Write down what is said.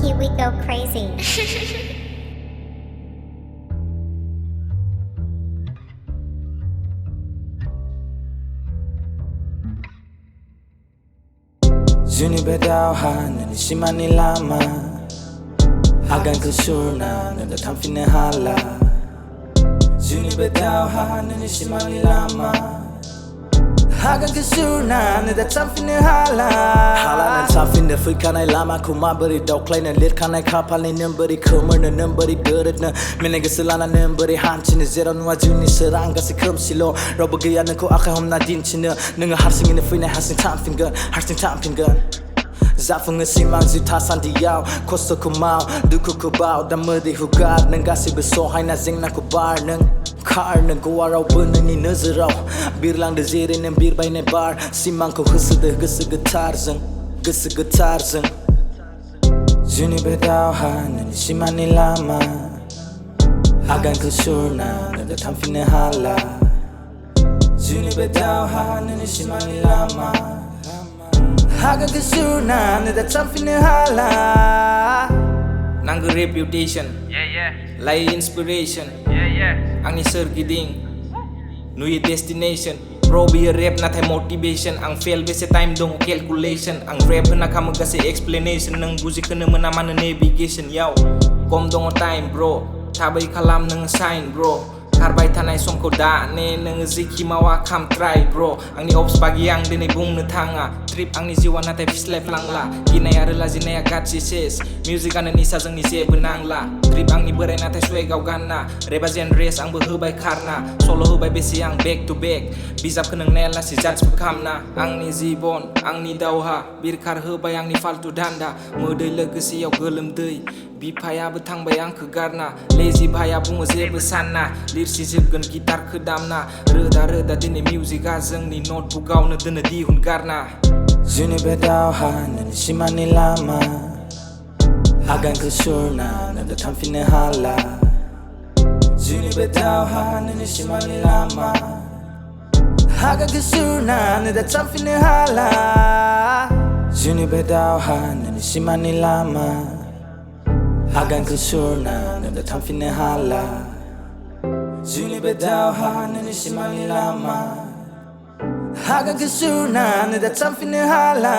Lowkey, we go crazy. Juni bedauhan nani simani lama Hagan kesurna nanda tamfine hala Juni bedauhan nani simani lama Hagan kesurna nanda tamfine hala Hala nan tamfine fikanai lama kuma beri dauklai nan lirkanai kapal nan beri kumar nan beri derit na Mene geselana nan beri hancine zero nuwa juni serang gasi kumsilo Robo gaya nan ko akai hom na dincine Nunga harsing ina fina harsing tamfingan Zafunga simang zita sandiyaw Kosto kumaw, duku kubaw Damadi hugad Nang gasi besohay na zing na kubar Nang car nang guwaraw Bunang ni nazaraw Bir lang de zere nang bir bay na bar Simang ko husada gasa gitar zang Juni bedauhan Nani simani lama Hagan kusurna Nanda tamfine hala Juni bedauhan Nani simani lama Hagan kesurna nanda tamfine hala Nanggo reputation, Lai inspiration, Angni sergiding, Nui destination. Bro biar rap natai motivation. Ang fail bese time dong calculation. Ang rap na kamu kasi explanation. Nang buzi kena mana navigation. Yaw, kom dong time bro. Tabai kalam nang sign bro. Karbai tanai songko da ne nang ziki mawa kam try bro. Angni ops pagi yang dene bung tanga. Trip angni jiwa natai fish life lang la. Ginaya relazi naya gatsi ses. Music ana nisa zang ni se benang la. Trip angni berai natai suai gau gana. Reba zen race ang behubai karna. Solo hubai besi yang back to back. Bizap kenang nela si judge bekamna. Angni zibon, angni dauha. Birkar hubai angni faltu danda. Modai legasi yau gelem dei. Bipaya betang bayang kegarna Laezy bahaya bunga zebe sana Lirsi zibgan gitar kedamna Reda dini music azeng ni notebook gau na dina dihun garna Juni bedauhan nani simani lama Hagan kesurna nanda tamfine hala Juni bedauhan nani simani lama Hagan kesurna nanda tamfine hala Juni bedauhan nani simani lama Hagan kesurna nanda tamfine hala Juni bedauhan nani simani lama Hagan kesurna nanda tamfine hala